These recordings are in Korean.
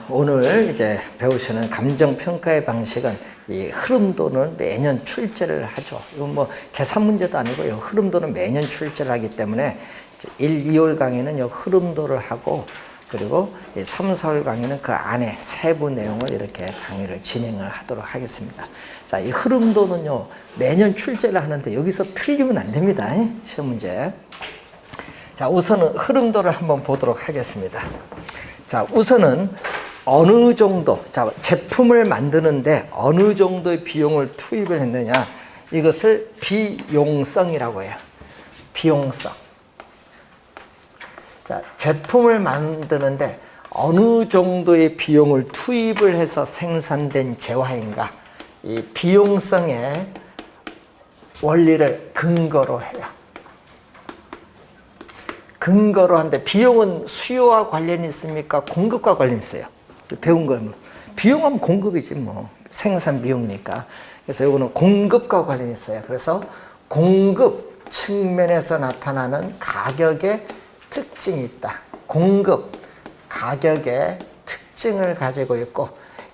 오늘 이제 배우시는 감정평가의 방식은 이 흐름도는 매년 출제를 하죠. 이건 뭐 계산 문제도 아니고요. 흐름도는 매년 출제를 하기 때문에 1, 2월 강의는 이 흐름도를 하고 그리고 3, 4월 강의는 그 안에 세부 내용을 이렇게 강의를 진행을 하도록 하겠습니다. 자, 이 흐름도는요, 매년 출제를 하는데 여기서 틀리면 안 됩니다. 시험 문제. 자, 우선은 흐름도를 한번 보도록 하겠습니다. 자, 우선은 어느 정도, 자, 제품을 만드는데 어느 정도의 비용을 투입을 했느냐, 이것을 비용성이라고 해요. 비용성. 자, 제품을 만드는데 어느 정도의 비용을 투입을 해서 생산된 재화인가, 이 비용성의 원리를 근거로 해요. 근거로 하는데 비용은 수요와 관련이 있습니까? 공급과 관련이 있어요. 배운 거면 비용하면 공급이지 뭐, 생산 비용이니까. 그래서 이거는 공급과 관련이 있어요. 그래서 공급 측면에서 나타나는 가격의 특징이 있다. 공급 가격의 특징을 가지고 있고,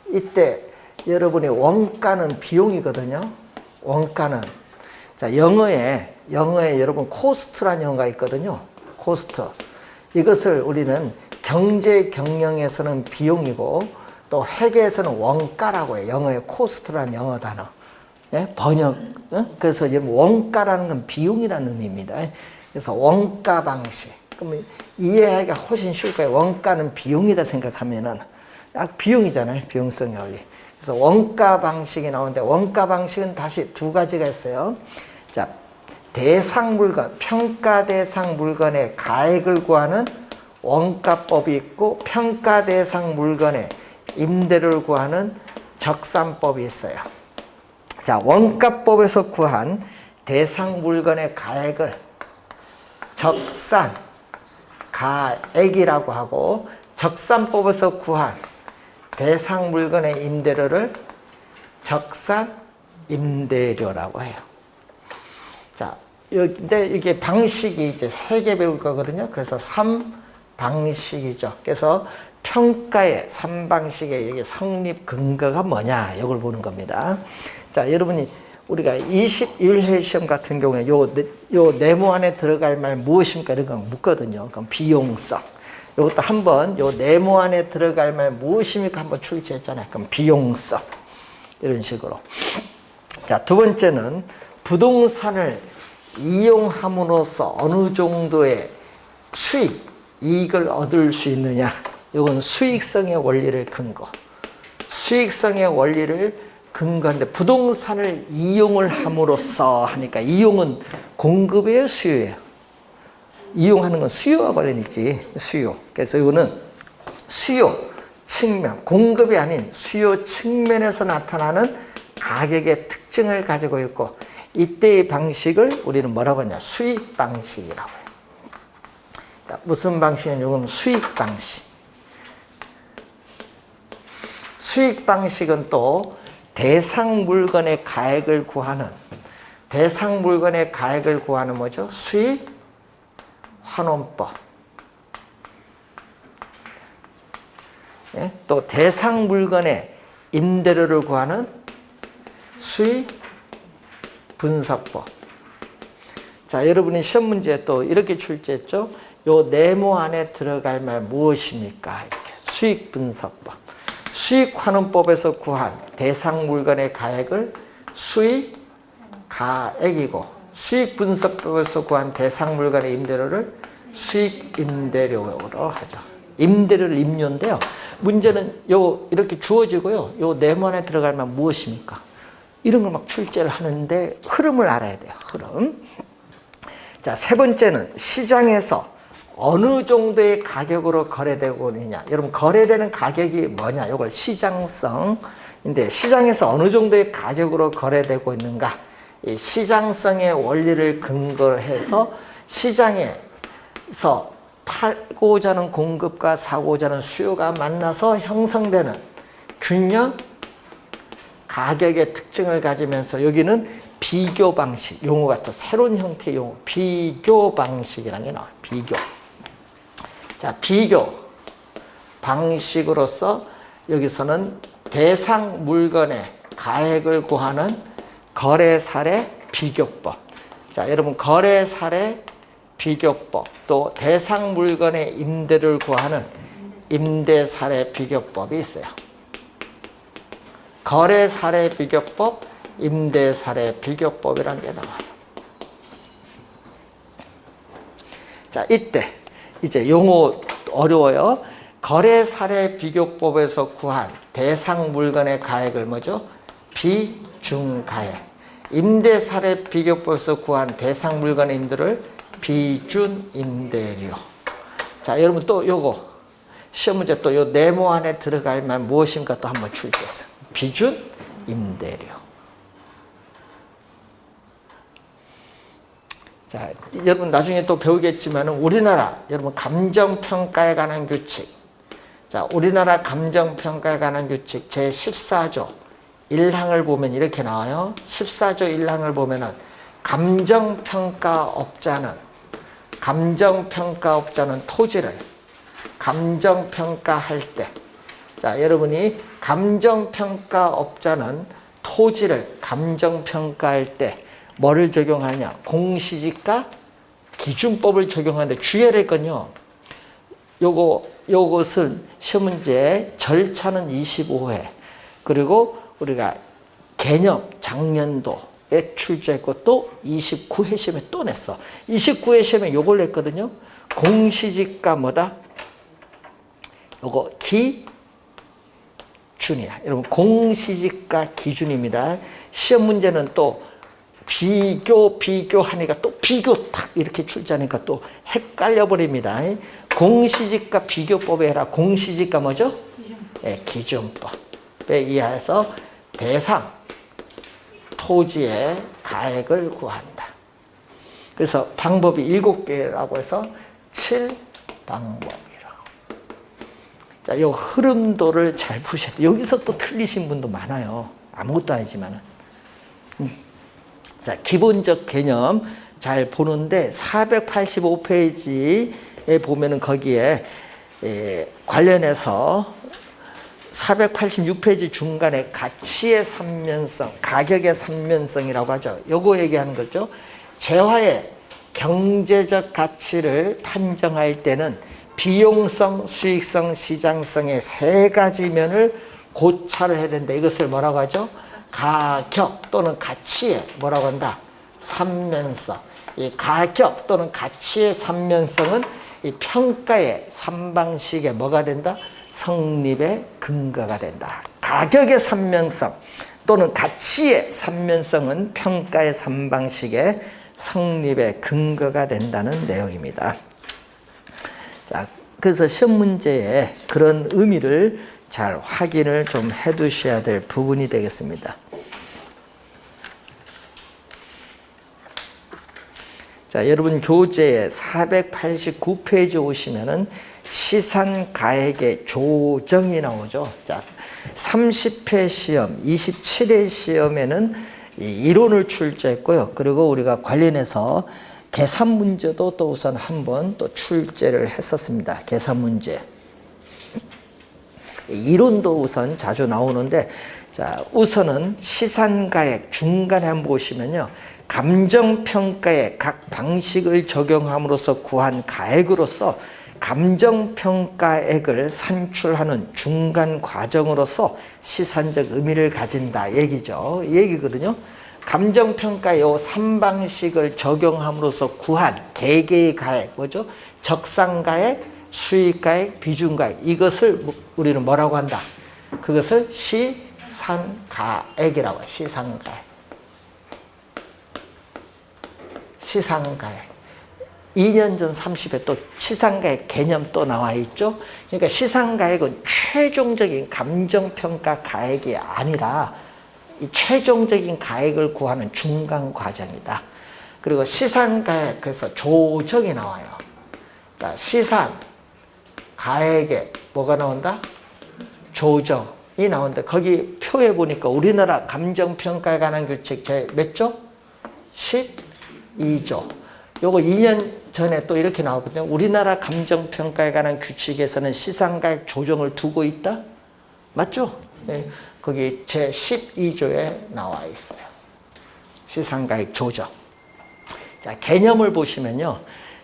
이때 여러분이 원가는 비용이거든요. 원가는, 자, 영어에 여러분 코스트라는 영어가 있거든요. 코스트. 이것을 우리는 경제 경영에서는 비용이고 또 회계에서는 원가라고 해요. 영어의 코스트라는 영어 단어. 예? 번역. 그래서 원가라는 건 비용이라는 의미입니다. 그래서 원가 방식. 그러면 이해하기가 훨씬 쉬울 거예요. 원가는 비용이다 생각하면은 비용이잖아요. 비용성의 원리. 그래서 원가 방식이 나오는데, 원가 방식은 다시 두 가지가 있어요. 자, 대상 물건, 평가 대상 물건의 가액을 구하는 원가법이 있고, 평가 대상 물건의 임대료를 구하는 적산법이 있어요. 자, 원가법에서 구한 대상 물건의 가액을 적산 가액이라고 하고, 적산법에서 구한 대상 물건의 임대료를 적산 임대료라고 해요. 자, 근데 이게 방식이 이제 3개 배울 거거든요. 그래서 3방식이죠. 그래서 평가의 3방식의 여기 성립 근거가 뭐냐, 이걸 보는 겁니다. 자, 여러분이 우리가 21회 시험 같은 경우에 요 네모 안에 들어갈 말 무엇입니까? 이런 거 묻거든요. 그럼 비용성. 이것도 한번 요 네모 안에 들어갈 말 무엇입니까? 한번 출제했잖아요. 그럼 비용성. 이런 식으로. 자, 두 번째는 부동산을 이용함으로써 어느 정도의 수익, 이익을 얻을 수 있느냐. 이건 수익성의 원리를 근거. 수익성의 원리를 근거인데, 부동산을 이용을 함으로써 하니까, 이용은 공급이에요, 수요예요? 이용하는 건 수요와 관련이 있지, 수요. 그래서 이거는 수요 측면, 공급이 아닌 수요 측면에서 나타나는 가격의 특징을 가지고 있고, 이때의 방식을 우리는 뭐라고 하냐, 수익 방식이라고 해요. 자, 무슨 방식이냐, 이건 수익 방식. 수익 방식은 또 대상 물건의 가액을 구하는, 대상 물건의 가액을 구하는 뭐죠? 수익 환원법. 예? 또 대상 물건의 임대료를 구하는 수익 분석법. 자, 여러분이 시험 문제에 또 이렇게 출제했죠. 요 네모 안에 들어갈 말 무엇입니까? 이렇게 수익 분석법. 수익 환원법에서 구한 대상 물건의 가액을 수익 가액이고, 수익 분석법에서 구한 대상 물건의 임대료를 수익 임대료로 하죠. 임대료를 임료인데요. 문제는 이렇게 주어지고요. 요 네모 안에 들어갈 만 무엇입니까? 이런 걸 막 출제를 하는데 흐름을 알아야 돼요. 흐름. 자, 세 번째는 시장에서 어느 정도의 가격으로 거래되고 있느냐. 여러분, 거래되는 가격이 뭐냐? 이걸 시장성인데, 시장에서 어느 정도의 가격으로 거래되고 있는가? 이 시장성의 원리를 근거로 해서 시장에서 팔고자 하는 공급과 사고자 하는 수요가 만나서 형성되는 균형 가격의 특징을 가지면서, 여기는 비교 방식, 용어가 또 새로운 형태의 용어, 비교 방식이라는 게 나와요. 비교. 자, 비교 방식으로서 여기서는 대상 물건의 가액을 구하는 거래사례 비교법. 자, 여러분 거래사례 비교법, 또 대상 물건의 임대를 구하는 임대사례 비교법이 있어요. 거래사례 비교법, 임대사례 비교법이라는 게 나와요. 자, 이때 이제 용어 어려워요. 거래사례 비교법에서 구한 대상 물건의 가액을 뭐죠? 비중가액. 임대사례 비교법에서 구한 대상 물건의 임대를 비준 임대료. 자, 여러분 또 요거 시험 문제 또 요 네모 안에 들어갈 만 무엇인가 또 한번 출제했어요. 비준 임대료. 자, 여러분 나중에 또 배우겠지만 우리나라 여러분 감정평가에 관한 규칙. 자, 우리나라 감정평가에 관한 규칙 제14조 1항을 보면 이렇게 나와요. 14조 1항을 보면은 감정평가업자는 토지를 감정평가할 때, 자, 여러분이 감정평가업자는 토지를 감정평가할 때 뭐를 적용하냐? 공시지가 기준법을 적용하는데 주의해야 될 건요. 요것은 시험 문제 절차는 25회. 그리고 우리가 개념 작년도에 출제했고 또 29회 시험에 또 냈어. 29회 시험에 요걸 냈거든요. 공시지가 뭐다? 요거 기준이야. 여러분 공시지가 기준입니다. 시험 문제는 또 비교하니까 또 비교 탁 이렇게 출제하니까 또 헷갈려 버립니다. 공시지가 비교법에 해라. 공시지가 뭐죠? 네, 기준법에 의해서 대상 토지의 가액을 구한다. 그래서 방법이 7개라고 해서 7방법이라고. 자, 요 흐름도를 잘 푸셔야 돼요. 여기서 또 틀리신 분도 많아요. 아무것도 아니지만은. 자, 기본적 개념 잘 보는데 485페이지에 보면은 거기에 관련해서 486페이지 중간에 가치의 삼면성, 가격의 삼면성이라고 하죠. 요거 얘기하는 거죠. 재화의 경제적 가치를 판정할 때는 비용성, 수익성, 시장성의 세 가지 면을 고찰을 해야 된다. 이것을 뭐라고 하죠? 가격 또는 가치의 뭐라고 한다? 삼면성. 이 가격 또는 가치의 삼면성은 이 평가의 삼방식에 뭐가 된다? 성립의 근거가 된다. 가격의 삼면성 또는 가치의 삼면성은 평가의 삼방식의 성립의 근거가 된다는 내용입니다. 자, 그래서 시험 문제에 그런 의미를 잘 확인을 좀 해두셔야 될 부분이 되겠습니다. 자, 여러분 교재에 489페이지 오시면은 시산가액의 조정이 나오죠. 자, 30회 시험, 27회 시험에는 이론을 출제했고요. 그리고 우리가 관련해서 계산 문제도 또 우선 한번 또 출제를 했었습니다. 계산 문제. 이론도 우선 자주 나오는데, 자, 우선은 시산가액 중간에 한번 보시면요. 감정평가의 각 방식을 적용함으로써 구한 가액으로서 감정평가액을 산출하는 중간 과정으로서 시산적 의미를 가진다 얘기죠. 이 얘기거든요. 감정평가의 요 3방식을 적용함으로써 구한 개개의 가액, 뭐죠? 적산가액, 수익가액, 비중가액. 이것을 우리는 뭐라고 한다? 그것을 시산가액이라고 해요. 시산가액. 시산가액. 2년 전 30회 또 시산가액 개념 또 나와 있죠. 그러니까 시산가액은 최종적인 감정평가 가액이 아니라 이 최종적인 가액을 구하는 중간 과정이다. 그리고 시산가액, 그래서 조정이 나와요. 자, 시산가액에 뭐가 나온다? 조정이 나온다. 거기 표에 보니까 우리나라 감정평가에 관한 규칙 제 몇 조? 12조. 요거 2년 전에 또 이렇게 나오거든요. 우리나라 감정평가에 관한 규칙에서는 시상가액 조정을 두고 있다? 맞죠? 네. 거기 제12조에 나와 있어요. 시상가액 조정. 자, 개념을 보시면요.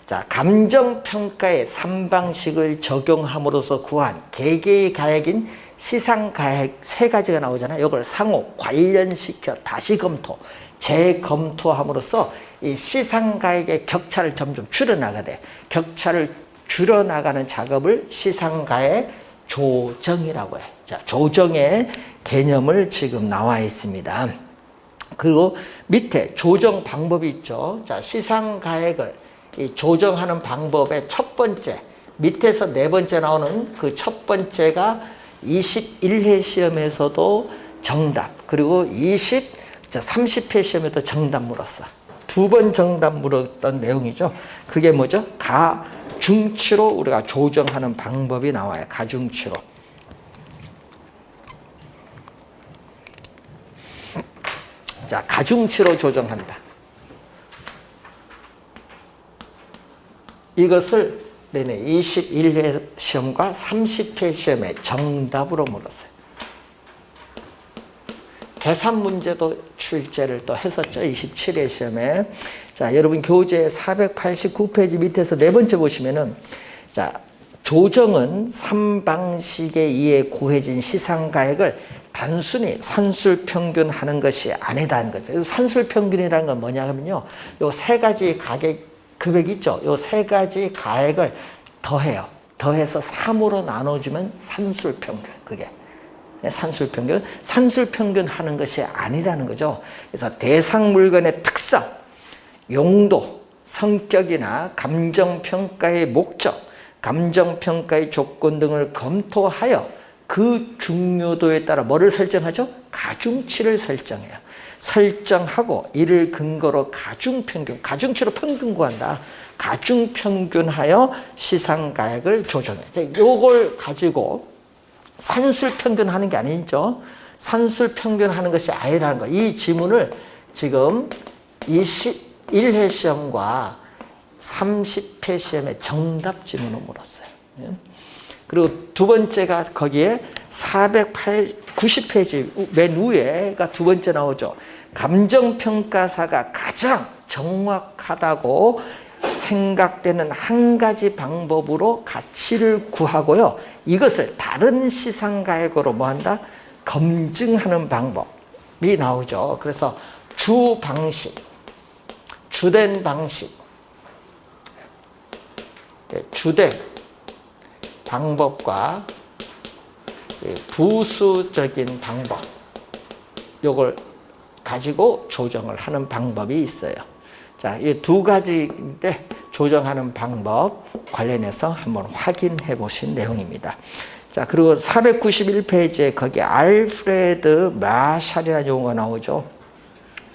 자, 감정평가의 3방식을 적용함으로써 구한 개개의 가액인 시상가액 3가지가 나오잖아요. 이걸 상호 관련시켜 다시 검토, 재검토함으로써 이 시상가액의 격차를 점점 줄여나가되 격차를 줄여나가는 작업을 시상가액 조정이라고 해요. 자, 조정의 개념을 지금 나와 있습니다. 그리고 밑에 조정 방법이 있죠. 자, 시상가액을 이 조정하는 방법의 첫 번째, 밑에서 네 번째 나오는 그 첫 번째가 21회 시험에서도 정답, 그리고 30회 시험에도 정답 물었어. 2번 정답 물었던 내용이죠. 그게 뭐죠? 가중치로 우리가 조정하는 방법이 나와요. 가중치로. 자, 가중치로 조정한다. 이것을 21회 시험과 30회 시험에 정답으로 물었어요. 계산 문제도 출제를 또 했었죠. 27회 시험에. 자, 여러분 교재 489페이지 밑에서 네 번째 보시면은, 자, 조정은 3방식에 의해 구해진 시상가액을 단순히 산술평균하는 것이 아니다는 거죠. 산술평균이라는 건 뭐냐 하면요. 요 세 가지 금액 있죠. 요 세 가지 가액을 더해요. 더해서 3으로 나눠주면 산술평균. 그게. 산술평균. 산술평균 하는 것이 아니라는 거죠. 그래서 대상 물건의 특성, 용도, 성격이나 감정평가의 목적, 감정평가의 조건 등을 검토하여 그 중요도에 따라 뭐를 설정하죠? 가중치를 설정해요. 설정하고 이를 근거로 가중평균, 가중치로 평균 구한다. 가중평균하여 시상가액을 조정해. 요걸 가지고 산술평균하는 게 아니죠. 산술평균하는 것이 아니라는 거. 이 지문을 지금 21회 시험과 30회 시험에 정답 지문을 물었어요. 그리고 두 번째가 거기에 490페이지 맨 위에가 두 번째 나오죠. 감정평가사가 가장 정확하다고 생각되는 한 가지 방법으로 가치를 구하고요. 이것을 다른 시상가액으로 뭐한다? 검증하는 방법이 나오죠. 그래서 주 방식, 주된 방식, 주된 방법과 부수적인 방법, 요걸 가지고 조정을 하는 방법이 있어요. 자, 이 두 가지인데 조정하는 방법 관련해서 한번 확인해 보신 내용입니다. 자, 그리고 491페이지에 거기 알프레드 마샬이라는 용어가 나오죠.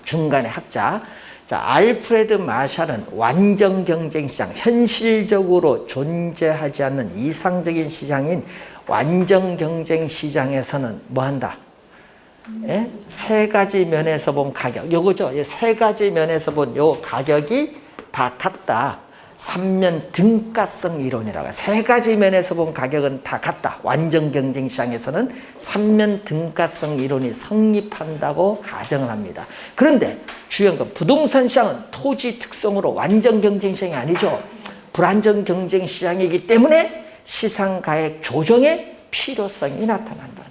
중간에 학자. 자, 알프레드 마샬은 완전 경쟁 시장, 현실적으로 존재하지 않는 이상적인 시장인 완전 경쟁 시장에서는 뭐 한다? 예? 세 가지 면에서 본 가격, 요거죠. 세 가지 면에서 본 요 가격이 다 같다. 삼면 등가성 이론이라고. 세 가지 면에서 본 가격은 다 같다. 완전 경쟁 시장에서는 삼면 등가성 이론이 성립한다고 가정을 합니다. 그런데 중요한 건 부동산 시장은 토지 특성으로 완전 경쟁 시장이 아니죠. 불안정 경쟁 시장이기 때문에 시상가액 조정의 필요성이 나타난다는 거예요.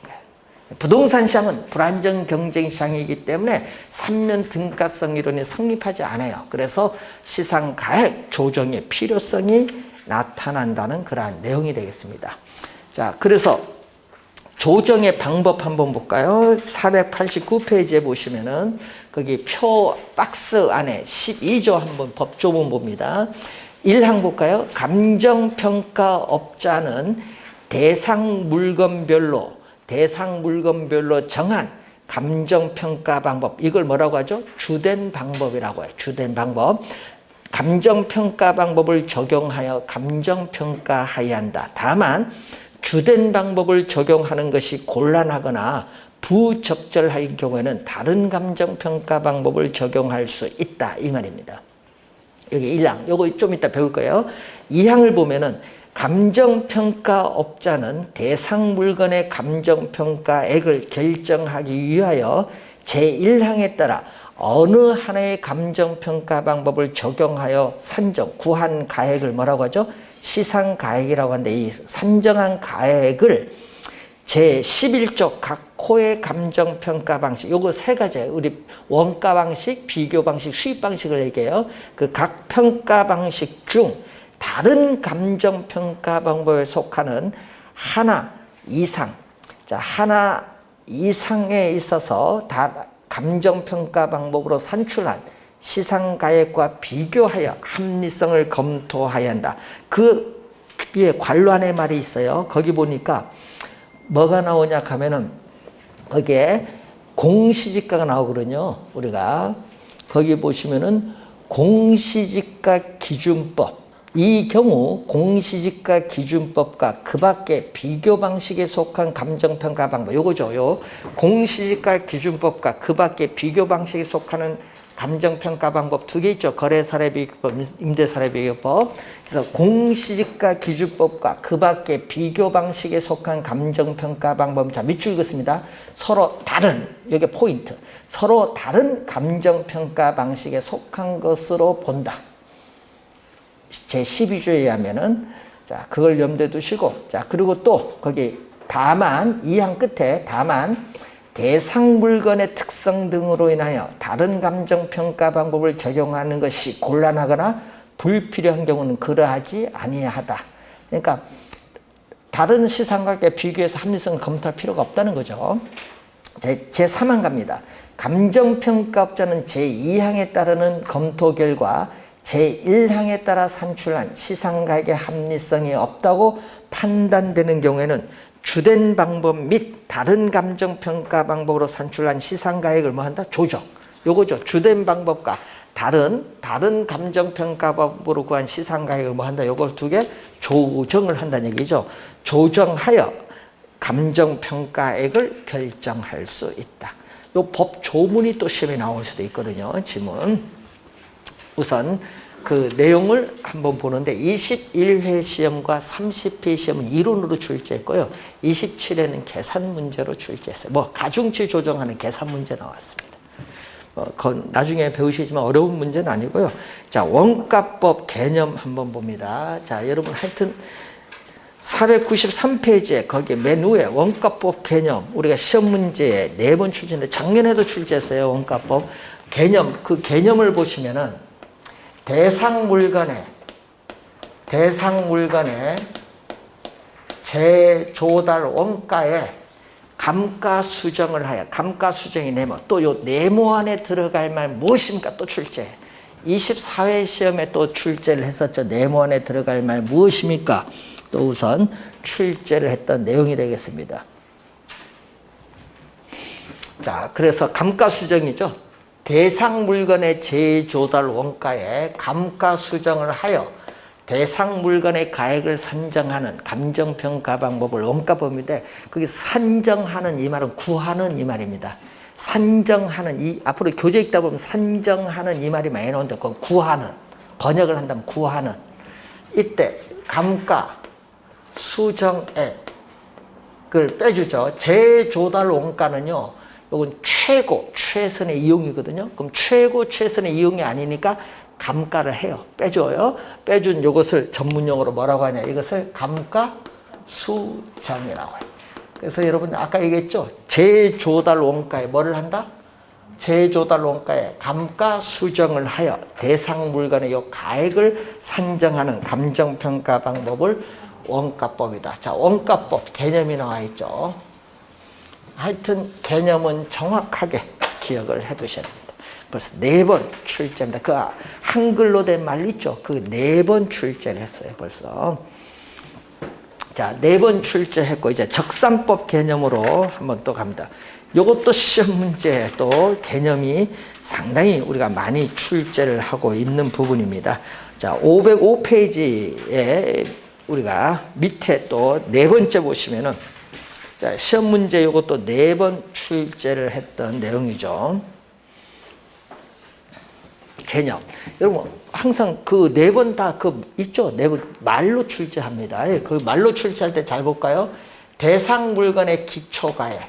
부동산 시장은 불안정 경쟁 시장이기 때문에 삼면 등가성 이론이 성립하지 않아요. 그래서 시상가액 조정의 필요성이 나타난다는 그러한 내용이 되겠습니다. 자, 그래서 조정의 방법 한번 볼까요? 489페이지에 보시면은 거기 표 박스 안에 12조 한번 법조문 봅니다. 1항 볼까요? 감정평가업자는 대상 물건별로 정한 감정평가 방법, 이걸 뭐라고 하죠? 주된 방법이라고 해요. 주된 방법. 감정평가 방법을 적용하여 감정평가해야 한다. 다만 주된 방법을 적용하는 것이 곤란하거나 부적절할 경우에는 다른 감정평가 방법을 적용할 수 있다. 이 말입니다. 여기 1항, 요거 좀 이따 배울 거예요. 2항을 보면은 감정평가업자는 대상 물건의 감정평가액을 결정하기 위하여 제1항에 따라 어느 하나의 감정평가 방법을 적용하여 산정, 구한 가액을 뭐라고 하죠? 시상가액이라고 하는데 이 산정한 가액을 제11조 각 코의 감정평가 방식, 요거 세 가지예요. 우리 원가 방식, 비교 방식, 수입 방식을 얘기해요. 그 각 평가 방식 중 다른 감정평가 방법에 속하는 하나 이상, 자, 하나 이상에 있어서 다 감정평가 방법으로 산출한 시상가액과 비교하여 합리성을 검토해야 한다. 그 위에 관료안의 말이 있어요. 거기 보니까 뭐가 나오냐 하면은 거기에 공시지가가 나오거든요. 우리가 거기 보시면은 공시지가 기준법, 이 경우 공시지가 기준법과 그 밖에 비교 방식에 속한 감정평가 방법, 요거죠. 요 공시지가 기준법과 그 밖에 비교 방식에 속하는 감정평가 방법 두 개 있죠. 거래사례비교법, 임대사례비교법. 그래서 공시지가 기준법과 그 밖에 비교 방식에 속한 감정평가 방법. 자, 밑줄 긋습니다. 서로 다른, 여기 포인트. 서로 다른 감정평가 방식에 속한 것으로 본다. 제12조에 의하면은, 자, 그걸 염두에 두시고, 자, 그리고 또 거기 다만, 2항 끝에 다만, 대상 물건의 특성 등으로 인하여 다른 감정평가 방법을 적용하는 것이 곤란하거나 불필요한 경우는 그러하지 아니하다. 그러니까 다른 시상과 비교해서 합리성을 검토할 필요가 없다는 거죠. 제3항 갑니다. 감정평가업자는 제2항에 따르는 검토 결과 제1항에 따라 산출한 시상가액의 합리성이 없다고 판단되는 경우에는 주된 방법 및 다른 감정평가 방법으로 산출한 시상가액을 뭐 한다? 조정. 요거죠. 주된 방법과 다른 감정평가 방법으로 구한 시상가액을 뭐 한다? 요걸 두 개 조정을 한다는 얘기죠. 조정하여 감정평가액을 결정할 수 있다. 요 법 조문이 또 시험에 나올 수도 있거든요. 지문. 우선 그 내용을 한번 보는데 21회 시험과 30회 시험은 이론으로 출제했고요. 27회는 계산 문제로 출제했어요. 뭐 가중치 조정하는 계산 문제 나왔습니다. 그건 나중에 배우시지만 어려운 문제는 아니고요. 자, 원가법 개념 한번 봅니다. 자, 여러분 하여튼 493페이지에 거기 맨 위에 원가법 개념, 우리가 시험 문제에 4번 출제했는데 작년에도 출제했어요. 원가법 개념. 그 개념을 보시면은 대상 물건의 재조달 원가에 감가 수정을 하여, 감가 수정이 네모, 또 요 네모 안에 들어갈 말 무엇입니까? 또 출제. 24회 시험에 또 출제를 했었죠. 네모 안에 들어갈 말 무엇입니까? 또 우선 출제를 했던 내용이 되겠습니다. 자, 그래서 감가 수정이죠. 대상 물건의 재조달 원가에 감가 수정을 하여 대상 물건의 가액을 산정하는 감정평가 방법을 원가법인데, 거기 산정하는 이 말은 구하는 이 말입니다. 산정하는, 이 앞으로 교재 읽다 보면 산정하는 이 말이 많이 나오는데 그건 구하는, 번역을 한다면 구하는. 이때 감가 수정액을 빼주죠. 재조달 원가는요, 이건 최고, 최선의 이용이거든요. 그럼 최고, 최선의 이용이 아니니까 감가를 해요. 빼줘요. 빼준 이것을 전문용어로 뭐라고 하냐. 이것을 감가 수정이라고 해요. 그래서 여러분 아까 얘기했죠. 재조달 원가에 뭐를 한다? 재조달 원가에 감가 수정을 하여 대상 물건의 이 가액을 산정하는 감정평가 방법을 원가법이다. 자, 원가법 개념이 나와 있죠. 하여튼 개념은 정확하게 기억을 해 두셔야 됩니다. 벌써 4번 출제입니다. 그 한글로 된 말 있죠. 그 4번 출제를 했어요. 벌써. 자, 4번 출제했고 이제 적산법 개념으로 한번 또 갑니다. 이것도 시험 문제 또 개념이 상당히 우리가 많이 출제를 하고 있는 부분입니다. 자, 505페이지에 우리가 밑에 또 4번째 보시면은, 자, 시험 문제 이것도 4번 출제를 했던 내용이죠. 개념. 여러분 항상 그 네 번 다 그 있죠. 네 번 말로 출제합니다. 예, 그 말로 출제할 때 잘 볼까요? 대상 물건의 기초가액.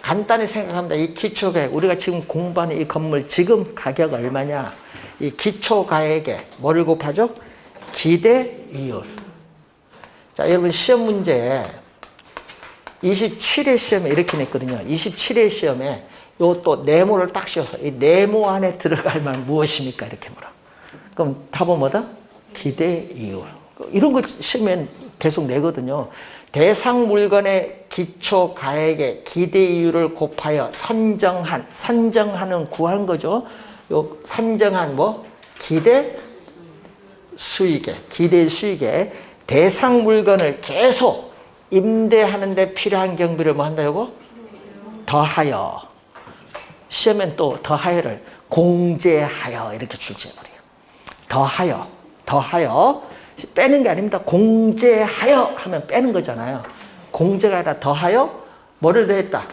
간단히 생각합니다. 이 기초가액, 우리가 지금 공부하는 이 건물 지금 가격 얼마냐? 이 기초가액에 뭐를 곱하죠? 기대 이율. 자, 여러분 시험 문제에 27회 시험에 이렇게 냈거든요. 27회 시험에 요 또 네모를 딱 씌워서 이 네모 안에 들어갈 만 무엇입니까? 이렇게 물어. 그럼 답은 뭐다? 기대이율. 이런 거 시험에 계속 내거든요. 대상 물건의 기초 가액의 기대이율을 곱하여 산정하는 구한 거죠. 요 산정한 뭐 기대 수익에 대상 물건을 계속 임대하는 데 필요한 경비를 뭐 한다 요거? 더하여. 시험엔 또 더하여를 공제하여 이렇게 출제해버려요. 더하여 빼는 게 아닙니다. 공제하여 하면 빼는 거잖아요. 공제가 아니라 더하여 뭐를 더했다?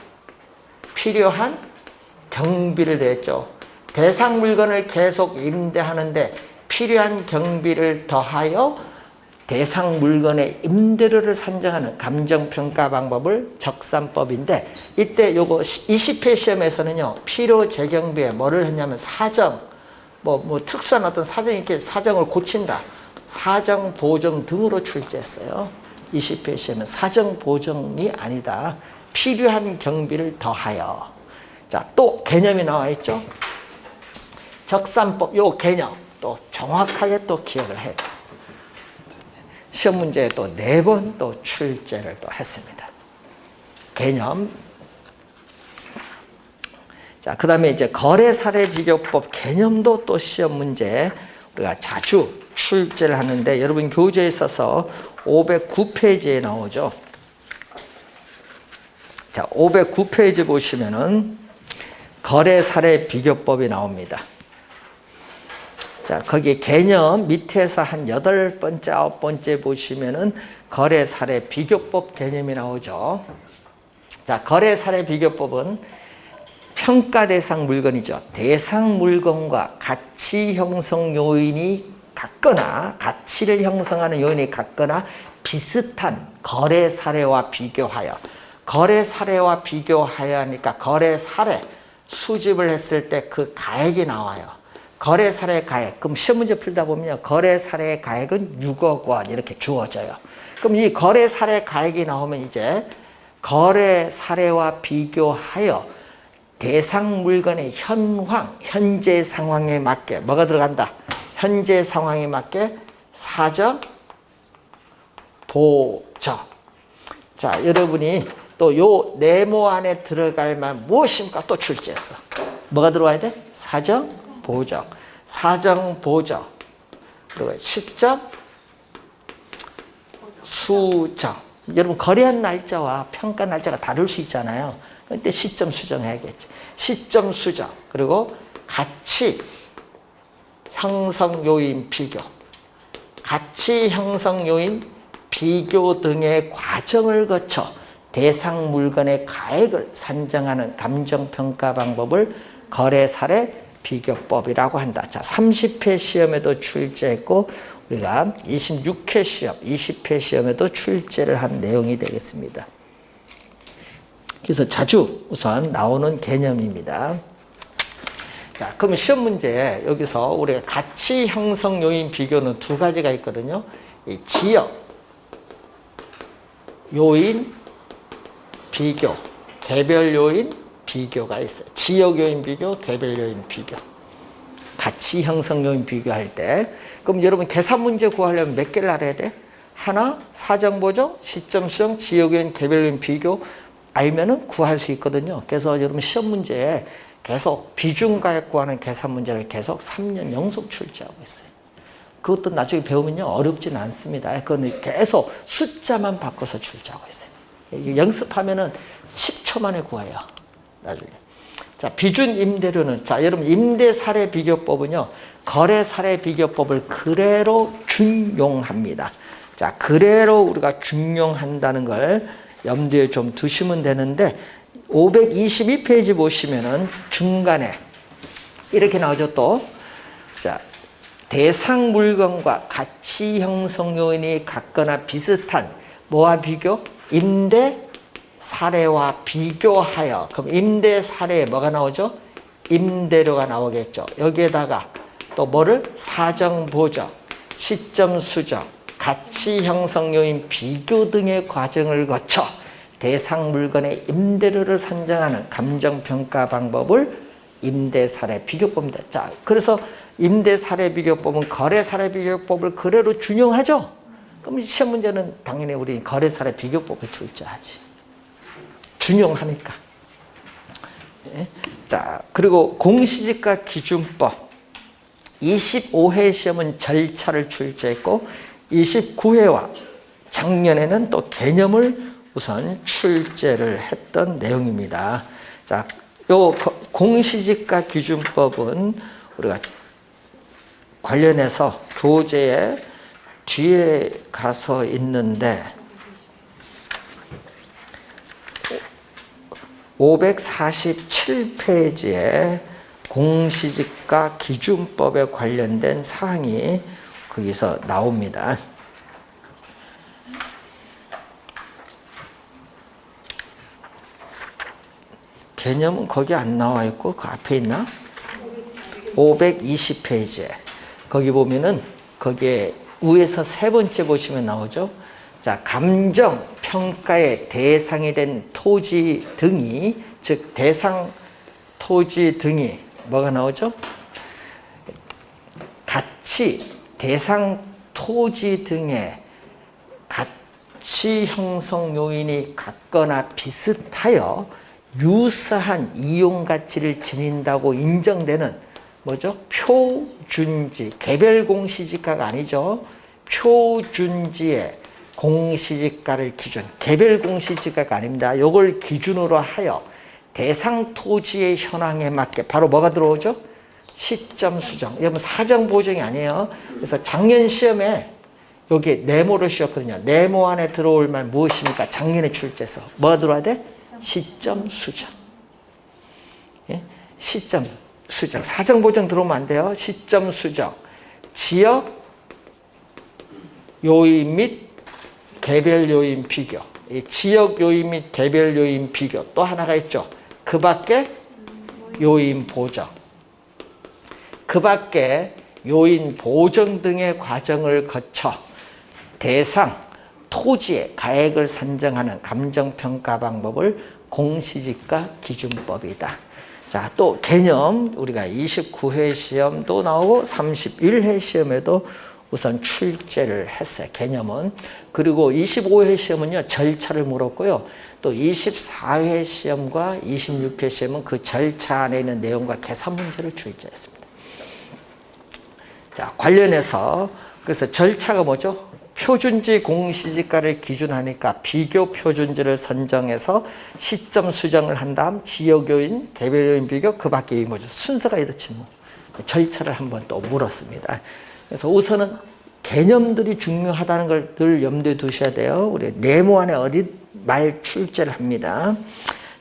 필요한 경비를 더했죠. 대상 물건을 계속 임대하는데 필요한 경비를 더하여 대상 물건의 임대료를 산정하는 감정평가 방법을 적산법인데, 이때 요거 20회 시험에서는요, 필요재경비에 뭐를 했냐면 사정, 뭐 특수한 어떤 사정, 이렇게 사정을 고친다. 사정, 보정 등으로 출제했어요. 20회 시험은 사정, 보정이 아니다. 필요한 경비를 더하여. 자, 또 개념이 나와 있죠. 적산법, 요 개념 또 정확하게 또 기억을 해야 돼요. 시험 문제에 또 4번 또 출제를 또 했습니다. 개념. 자, 그 다음에 이제 거래사례비교법 개념도 또 시험 문제 우리가 자주 출제를 하는데, 여러분 교재에 있어서 509페이지에 나오죠. 자, 509페이지 보시면은 거래사례비교법이 나옵니다. 자, 거기 개념 밑에서 한 8번째, 9번째 보시면은 거래사례 비교법 개념이 나오죠. 자, 거래사례 비교법은 평가 대상 물건이죠. 대상 물건과 가치 형성 요인이 같거나, 가치를 형성하는 요인이 같거나 비슷한 거래 사례와 비교하여. 거래 사례와 비교하여 하니까 거래 사례 수집을 했을 때 그 가액이 나와요. 거래 사례 가액. 그럼 시험 문제 풀다 보면 거래 사례 가액은 6억 원 이렇게 주어져요. 그럼 이 거래 사례 가액이 나오면 이제 거래 사례와 비교하여 대상 물건의 현재 상황에 맞게 뭐가 들어간다? 현재 상황에 맞게 사적 보정. 자, 여러분이 또 요 네모 안에 들어갈 만 무엇입니까? 또 출제했어. 뭐가 들어와야 돼? 사정 보정, 사정 보정, 그리고 시점 수정. 여러분 거래한 날짜와 평가 날짜가 다를 수 있잖아요. 그때 시점 수정해야겠지. 시점 수정, 그리고 가치 형성 요인 비교, 가치 형성 요인 비교 등의 과정을 거쳐 대상 물건의 가액을 산정하는 감정평가 방법을 거래 사례 비교법이라고 한다. 자, 30회 시험에도 출제했고 우리가 26회 시험, 20회 시험에도 출제를 한 내용이 되겠습니다. 그래서 자주 우선 나오는 개념입니다. 자, 그럼 시험 문제에 여기서 우리가 가치 형성 요인 비교는 두 가지가 있거든요. 이 지역 요인 비교, 개별 요인 비교가 있어요. 지역 요인 비교, 개별 요인 비교. 가치 형성 요인 비교할 때, 그럼 여러분 계산 문제 구하려면 몇 개를 알아야 돼? 하나, 사정 보정, 시점 수정, 지역 요인, 개별 요인 비교 알면은 구할 수 있거든요. 그래서 여러분 시험 문제에 계속 비중가액 구하는 계산 문제를 계속 3년 연속 출제하고 있어요. 그것도 나중에 배우면요 어렵지는 않습니다. 그건 계속 숫자만 바꿔서 출제하고 있어요. 연습하면은 10초 만에 구해요. 나중에. 자, 비준 임대료는, 자, 여러분 임대 사례 비교법은요 거래 사례 비교법을 그대로 준용합니다. 자, 그대로 우리가 준용한다는 걸 염두에 좀 두시면 되는데, 522페이지 보시면은 중간에 이렇게 나오죠. 또 자, 대상 물건과 가치 형성 요인이 같거나 비슷한 뭐와 비교? 임대 사례와 비교하여. 그럼 임대 사례에 뭐가 나오죠? 임대료가 나오겠죠. 여기에다가 또 뭐를? 사정 보정, 시점 수정, 가치 형성 요인 비교 등의 과정을 거쳐 대상 물건의 임대료를 산정하는 감정평가 방법을 임대 사례 비교법입니다. 자, 그래서 임대 사례 비교법은 거래 사례 비교법을 그대로 준용하죠. 그럼 시험 문제는 당연히 우리 거래 사례 비교법을 출제하지. 준용하니까. 네. 자, 그리고 공시지가 기준법 25회 시험은 절차를 출제했고 29회와 작년에는 또 개념을 우선 출제를 했던 내용입니다. 자, 요 공시지가 기준법은 우리가 관련해서 교재에 뒤에 가서 있는데 547페이지에 공시지가 기준법에 관련된 사항이 거기서 나옵니다. 개념은 거기 안 나와 있고 그 앞에 있나? 520페이지에 거기 보면은 거기에 위에서 세 번째 보시면 나오죠. 자, 감정 평가의 대상이 된 토지 등이, 즉 대상 토지 등이 뭐가 나오죠? 가치 대상 토지 등의 가치 형성 요인이 같거나 비슷하여 유사한 이용 가치를 지닌다고 인정되는 뭐죠? 표준지, 개별 공시지가가 아니죠. 표준지의 공시지가를 기준, 개별 공시지가가 아닙니다. 이걸 기준으로 하여 대상 토지의 현황에 맞게 바로 뭐가 들어오죠? 시점 수정. 여러분 사정 보정이 아니에요. 그래서 작년 시험에 여기 네모를 씌웠거든요. 네모 안에 들어올 말 무엇입니까? 작년에 출제해서 뭐가 들어와야 돼? 시점 수정. 예? 시점 수정. 사정 보정 들어오면 안 돼요. 시점 수정. 지역 요인 및 개별 요인 비교. 이 지역 요인 및 개별 요인 비교. 또 하나가 있죠. 그 밖에 요인 보정. 그 밖에 요인 보정 등의 과정을 거쳐 대상 토지의 가액을 산정하는 감정평가 방법을 공시지가 기준법이다. 자, 또 개념 우리가 29회 시험도 나오고 31회 시험에도 우선 출제를 했어요. 개념은. 그리고 25회 시험은요. 절차를 물었고요. 또 24회 시험과 26회 시험은 그 절차 안에 있는 내용과 계산 문제를 출제했습니다. 자, 관련해서 그래서 절차가 뭐죠? 표준지 공시지가를 기준하니까 비교 표준지를 선정해서 시점 수정을 한 다음 지역요인, 개별요인 비교, 그 밖에 뭐죠? 순서가 이렇지 뭐. 절차를 한번 또 물었습니다. 그래서 우선은 개념들이 중요하다는 걸 늘 염두에 두셔야 돼요. 우리 네모 안에 어디 말 출제를 합니다.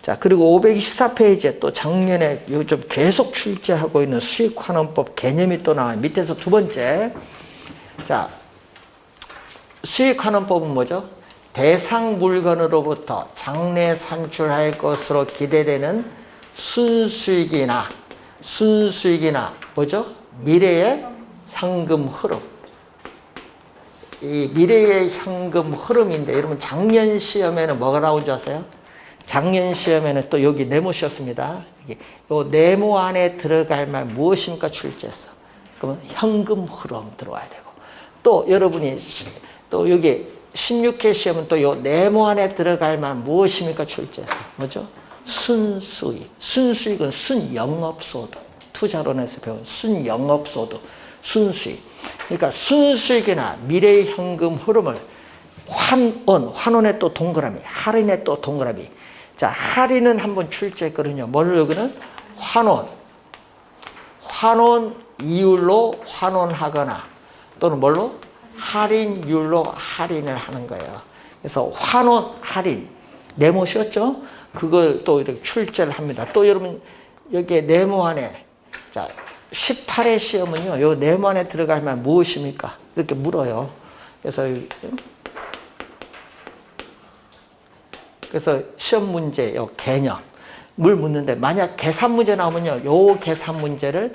자, 그리고 524페이지에 또 작년에 요즘 계속 출제하고 있는 수익환원법 개념이 또 나와요. 밑에서 두 번째. 자, 수익환원법은 뭐죠? 대상 물건으로부터 장래 산출할 것으로 기대되는 순수익이나 뭐죠? 미래의 현금 흐름. 이 미래의 현금 흐름인데 여러분 작년 시험에는 뭐가 나온 줄 아세요? 작년 시험에는 또 여기 네모 씌었습니다. 이 네모 안에 들어갈 말 무엇입니까? 출제했어. 그러면 현금 흐름 들어와야 되고 또 여러분이 또 여기 16회 시험은 또 요 네모 안에 들어갈 만 무엇입니까? 출제했어. 뭐죠? 순수익. 순수익은 순영업소득. 투자론에서 배운 순영업소득. 순수익. 그러니까 순수익이나 미래의 현금 흐름을 환원에 또 동그라미, 할인에 또 동그라미. 자, 할인은 한번 출제했거든요. 뭘 여기는? 환원 이율로 환원하거나 또는 뭘로? 할인율로 할인을 하는 거예요. 그래서 환원, 할인, 네모 씌웠죠? 그걸 또 이렇게 출제를 합니다. 또 여러분, 여기에 네모 안에, 자, 18회 시험은요, 요 네모안에 들어가면 무엇입니까? 이렇게 물어요. 그래서 시험 문제, 요 개념을 묻는데, 만약 계산 문제 나오면요, 요 계산 문제를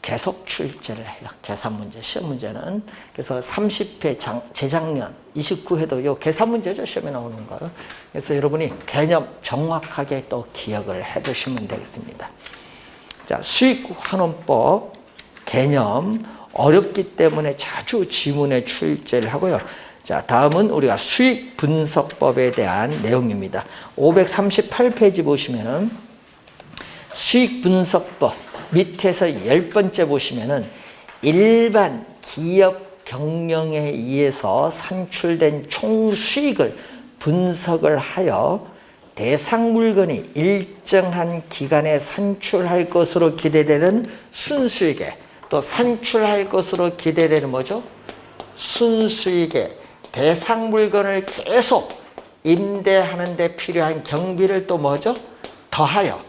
계속 출제를 해요. 계산 문제, 시험 문제는. 그래서 30회 재작년 29회도 요 계산 문제죠. 시험에 나오는 거예요. 그래서 여러분이 개념 정확하게 또 기억을 해 두시면 되겠습니다. 자, 수익환원법 개념 어렵기 때문에 자주 지문에 출제를 하고요. 자, 다음은 우리가 수익분석법에 대한 내용입니다. 538페이지 보시면은 수익분석법 밑에서 10번째 보시면은 일반 기업 경영에 의해서 산출된 총수익을 분석을 하여 대상 물건이 일정한 기간에 산출할 것으로 기대되는 순수익에, 또 산출할 것으로 기대되는 뭐죠? 순수익에 대상 물건을 계속 임대하는 데 필요한 경비를 또 뭐죠? 더하여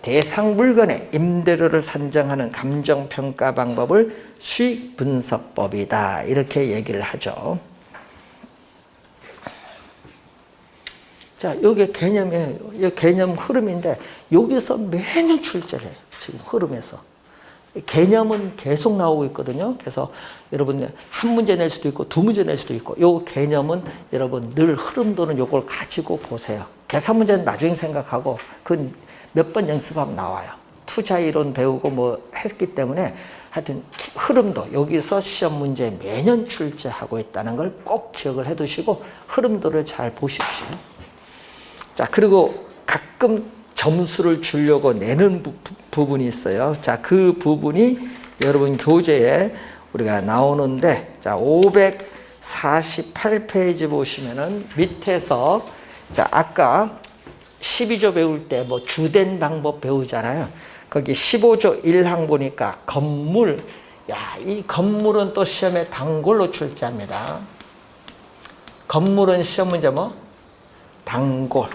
대상 물건의 임대료를 산정하는 감정평가 방법을 수익분석법이다. 이렇게 얘기를 하죠. 자, 요게 개념이에요. 이 개념 흐름인데, 여기서 매년 출제를 해요. 지금 흐름에서. 개념은 계속 나오고 있거든요. 그래서 여러분 한 문제 낼 수도 있고 두 문제 낼 수도 있고, 요 개념은 여러분 늘 흐름 도는 요걸 가지고 보세요. 계산 문제는 나중에 생각하고 그 몇 번 연습하면 나와요. 투자 이론 배우고 뭐 했기 때문에 하여튼 흐름도 여기서 시험 문제 매년 출제하고 있다는 걸 꼭 기억을 해 두시고 흐름도를 잘 보십시오. 자, 그리고 가끔 점수를 주려고 내는 부분이 있어요. 자, 그 부분이 여러분 교재에 우리가 나오는데, 자, 548페이지 보시면은 밑에서, 자, 아까 12조 배울 때 뭐 주된 방법 배우잖아요. 거기 15조 1항 보니까 건물, 야, 이 건물은 또 시험에 단골로 출제합니다. 건물은 시험 문제 뭐? 단골.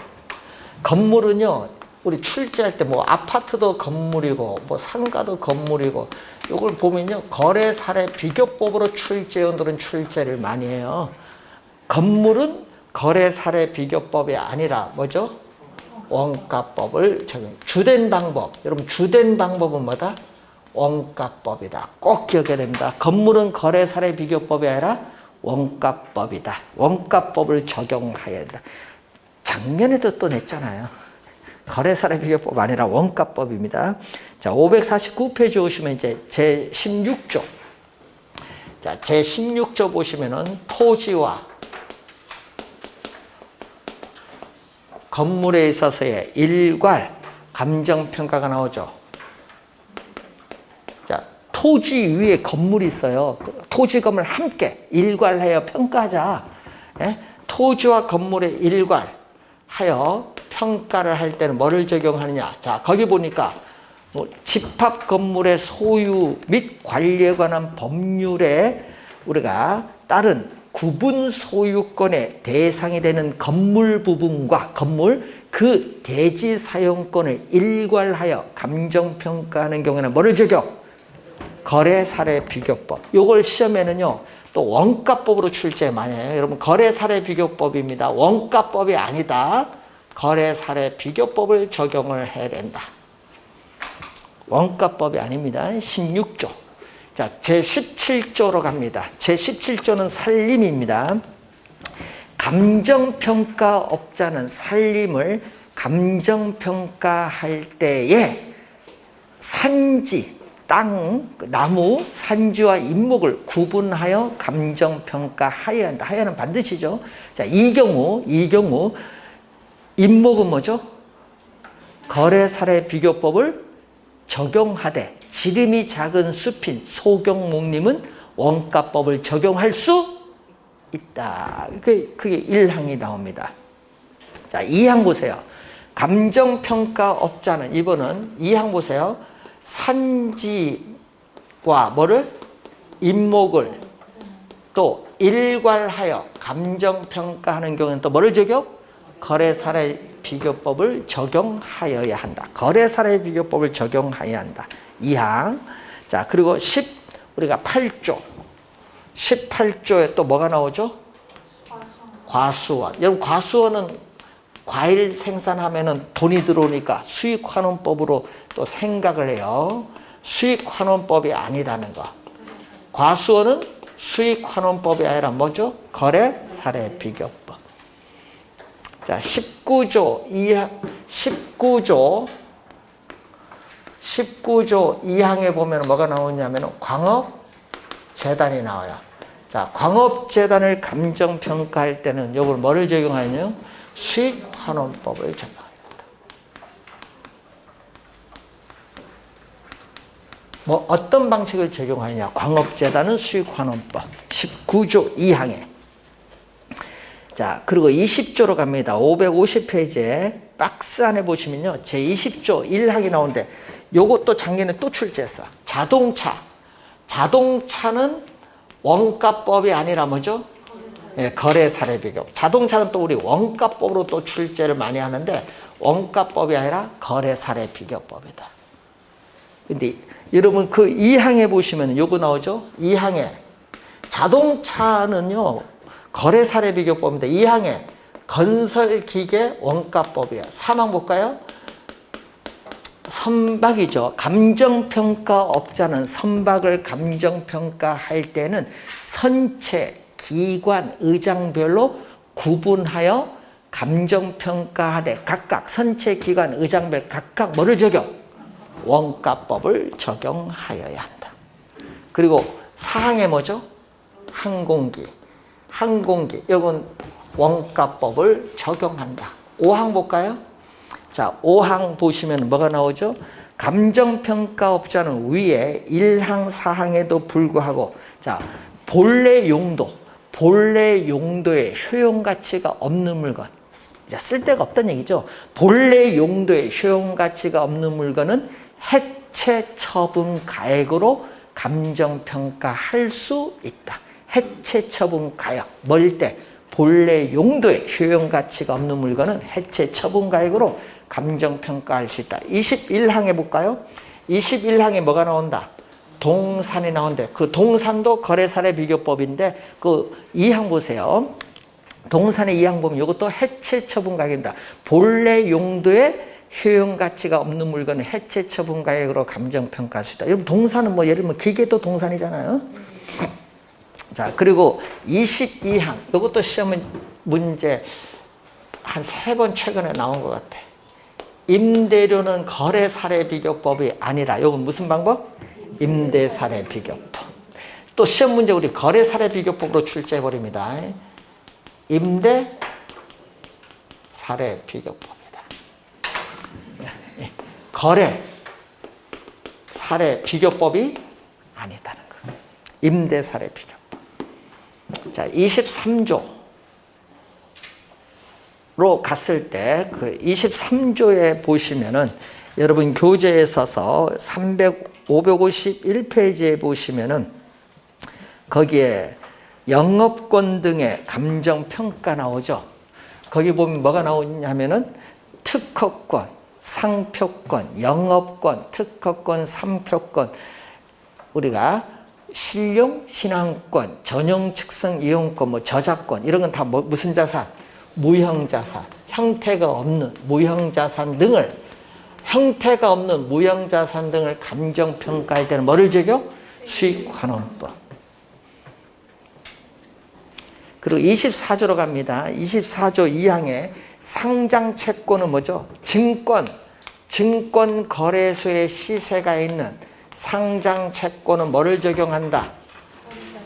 건물은요, 우리 출제할 때 뭐 아파트도 건물이고 뭐 상가도 건물이고, 이걸 보면요, 거래 사례 비교법으로 출제원들은 출제를 많이 해요. 건물은 거래 사례 비교법이 아니라 뭐죠? 원가법을 적용. 주된 방법, 여러분 주된 방법은 뭐다? 원가법이다. 꼭 기억해야 됩니다. 건물은 거래 사례 비교법이 아니라 원가법이다. 원가법을 적용해야 된다. 작년에도 또 냈잖아요. 거래 사례 비교법 아니라 원가법입니다. 자, 549페이지 오시면 이제 제16조. 자, 제16조 보시면은 토지와 건물에 있어서의 일괄 감정평가가 나오죠. 자, 토지 위에 건물이 있어요. 토지 건물 함께 일괄하여 평가하자. 예? 토지와 건물의 일괄하여 평가를 할 때는 뭐를 적용하느냐. 자, 거기 보니까 뭐 집합 건물의 소유 및 관리에 관한 법률에 우리가 따른 구분 소유권의 대상이 되는 건물 부분과 건물 그 대지 사용권을 일괄하여 감정평가하는 경우에는 뭐를 적용? 거래 사례 비교법. 요걸 시험에는요, 또 원가법으로 출제 많이 해요. 여러분, 거래 사례 비교법입니다. 원가법이 아니다. 거래 사례 비교법을 적용을 해야 된다. 원가법이 아닙니다. 16조. 자, 제17조로 갑니다. 제17조는 살림입니다. 감정평가업자는 살림을 감정평가할 때에 산지, 땅, 나무, 산지와 인목을 구분하여 감정평가하여야 한다. 하여는 반드시죠. 자, 이 경우 인목은 뭐죠? 거래사례 비교법을 적용하되 지름이 작은 숲인 소경목림은 원가법을 적용할 수 있다. 그게 1항이 나옵니다. 자, 2항 보세요. 감정평가업자는, 이번은 2항 보세요. 산지와 뭐를? 인목을 또 일괄하여 감정평가하는 경우는 또 뭐를 적용? 거래사례 비교법을 적용하여야 한다. 거래 사례 비교법을 적용하여야 한다. 2항. 자, 그리고 우리가 8조. 18조에 또 뭐가 나오죠? 과수원. 여러분, 과수원은 과일 생산하면은 돈이 들어오니까 수익환원법으로 또 생각을 해요. 수익환원법이 아니라는 거. 과수원은 수익환원법이 아니라 뭐죠? 거래 사례 비교법. 자, 19조 2항에 보면 뭐가 나오냐면 광업재단이 나와요. 자, 광업재단을 감정평가할 때는 이걸 뭐를 적용하느냐? 수익환원법을 적용합니다. 뭐 어떤 방식을 적용하느냐? 광업재단은 수익환원법. 19조 2항에. 자, 그리고 20조로 갑니다. 550페이지에 박스 안에 보시면요. 제20조 1항이 나오는데 요것도 작년에 또 출제했어. 자동차는 원가법이 아니라 뭐죠? 네, 거래 사례 비교. 자동차는 또 우리 원가법으로 또 출제를 많이 하는데 원가법이 아니라 거래 사례 비교법이다. 근데 여러분 그 2항에 보시면 요거 나오죠? 2항에 자동차는요 거래 사례 비교법인데 2항에 건설기계 원가법이야. 3항 볼까요? 선박이죠. 감정평가업자는 선박을 감정평가할 때는 선체, 기관, 의장별로 구분하여 감정평가하되 각각 선체, 기관, 의장별 각각 뭐를 적용? 원가법을 적용하여야 한다. 그리고 4항에 뭐죠? 항공기. 이건 원가법을 적용한다. 5항 볼까요? 자, 5항 보시면 뭐가 나오죠? 감정평가업자는 위에 1항, 4항에도 불구하고 자, 본래 용도에 효용가치가 없는 물건. 쓸데가 없다는 얘기죠. 본래 용도에 효용가치가 없는 물건은 해체 처분 가액으로 감정평가할 수 있다. 해체 처분 가액. 뭘 때? 본래 용도에 효용가치가 없는 물건은 해체 처분 가액으로 감정평가할 수 있다. 21항에 볼까요? 21항에 뭐가 나온다? 동산이 나오는데 그 동산도 거래사례 비교법인데 그 2항 보세요. 동산의 2항 보면 이것도 해체 처분 가액입니다. 본래 용도에 효용가치가 없는 물건은 해체 처분 가액으로 감정평가할 수 있다. 여러분 동산은 뭐 예를 들면 기계도 동산이잖아요. 자, 그리고 22항 이것도 시험 문제 한 3번 최근에 나온 것 같아. 임대료는 거래 사례 비교법이 아니라 이건 무슨 방법? 임대 사례 비교법. 또 시험 문제 우리 거래 사례 비교법으로 출제해 버립니다. 임대 사례 비교법이다. 거래 사례 비교법이 아니다는 거. 임대 사례 비교법. 자, 23조로 갔을 때 그 23조에 보시면은 여러분 교재에 써서 551페이지에 보시면은 거기에 영업권 등의 감정평가 나오죠. 거기 보면 뭐가 나오냐면은 특허권, 상표권, 영업권, 특허권, 상표권, 우리가 신용, 신항권, 전용 측성 이용권, 뭐 저작권 이런 건 다 무슨 자산? 무형자산, 형태가 없는 무형자산 등을 형태가 없는 무형자산 등을 감정평가할 때는 뭐를 적용? 수익환원법. 그리고 24조로 갑니다. 24조 2항에 상장채권은 뭐죠? 증권 거래소에 시세가 있는 상장채권은 뭐를 적용한다?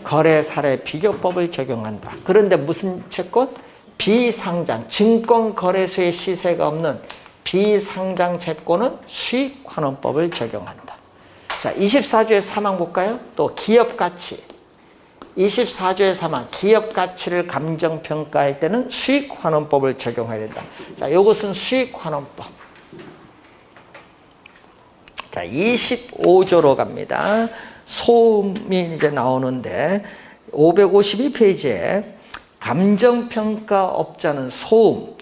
거래 사례 비교법을 적용한다. 그런데 무슨 채권? 비상장, 증권 거래소에 시세가 없는 비상장 채권은 수익환원법을 적용한다. 자, 24조의 3항 볼까요? 또 기업가치. 24조의 3항, 기업가치를 감정평가할 때는 수익환원법을 적용해야 된다. 자, 이것은 수익환원법. 자, 25조로 갑니다. 소음이 이제 나오는데 552페이지에 감정평가업자는 소음,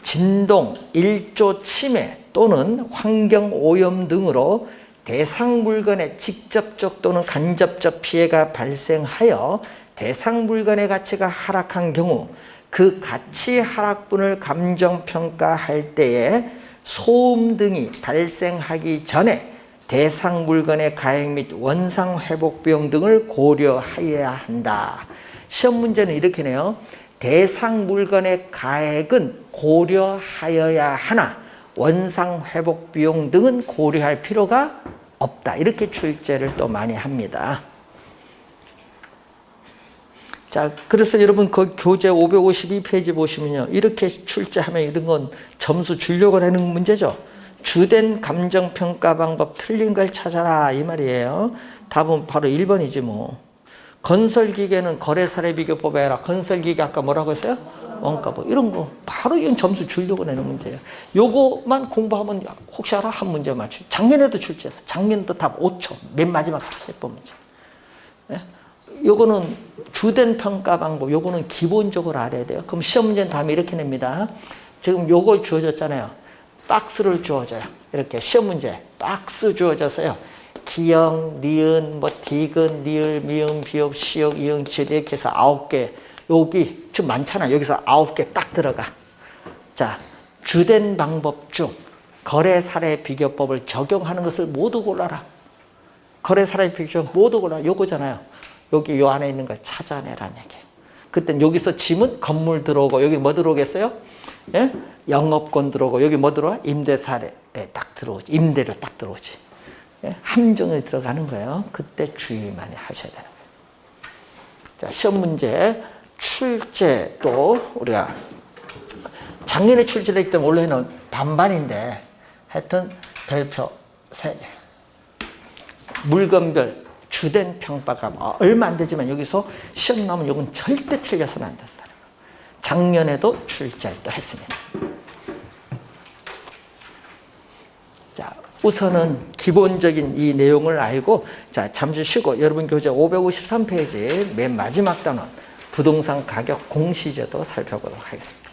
진동, 일조 침해 또는 환경 오염 등으로 대상 물건의 직접적 또는 간접적 피해가 발생하여 대상 물건의 가치가 하락한 경우 그 가치 하락분을 감정평가할 때에 소음 등이 발생하기 전에 대상 물건의 가액 및 원상 회복 비용 등을 고려하여야 한다. 시험 문제는 이렇게 내요. 대상 물건의 가액은 고려하여야 하나 원상 회복 비용 등은 고려할 필요가 없다. 이렇게 출제를 또 많이 합니다. 자, 그래서 여러분 그 교재 552페이지 보시면요. 이렇게 출제하면 이런 건 점수 주려고 하는 문제죠. 주된 감정평가 방법 틀린 걸 찾아라 이 말이에요. 답은 바로 1번이지 뭐. 건설기계는 거래사례 비교법에 해라. 건설기계 아까 뭐라고 했어요? 원가 뭐 이런 거 바로 이건 점수 주려고 내는 문제예요. 요거만 공부하면 혹시 알아? 한 문제 맞추. 작년에도 출제했어. 작년도 답 5초. 맨 마지막 40번 문제. 네? 요거는 주된 평가 방법. 요거는 기본적으로 알아야 돼요. 그럼 시험 문제는 다음에 이렇게 냅니다. 지금 요거 주어졌잖아요. 박스를 주어져요. 이렇게 시험 문제 박스 주어져서요. 기역, 니은, 뭐 디귿, 리을, 미음, 비읍, 시역, 이응, 지읒 이렇게 해서 9개. 여기 좀 많잖아. 여기서 9개 딱 들어가. 자, 주된 방법 중 거래 사례 비교법을 적용하는 것을 모두 골라라. 거래 사례 비교 모두 골라. 요거잖아요. 여기 요 안에 있는 걸 찾아내라는 얘기예요. 그땐 여기서 지문 건물 들어오고 여기 뭐 들어오겠어요? 예? 영업권 들어오고 여기 뭐 들어와? 임대 사례에 딱 들어오지. 임대료 딱 들어오지. 예? 함정에 들어가는 거예요. 그때 주의 많이 하셔야 되는 거예요. 자, 시험 문제 출제 또 우리가 작년에 출제했기 때문에 원래는 반반인데 하여튼 별표 3개. 물건별 주된 평가가 얼마 안 되지만 여기서 시험 나오면 이건 절대 틀려서는 안 된다는 거예요. 작년에도 출제를 또 했습니다. 자, 우선은 기본적인 이 내용을 알고 자, 잠시 쉬고 여러분 교재 553페이지 맨 마지막 단원 부동산 가격 공시제도 살펴보도록 하겠습니다.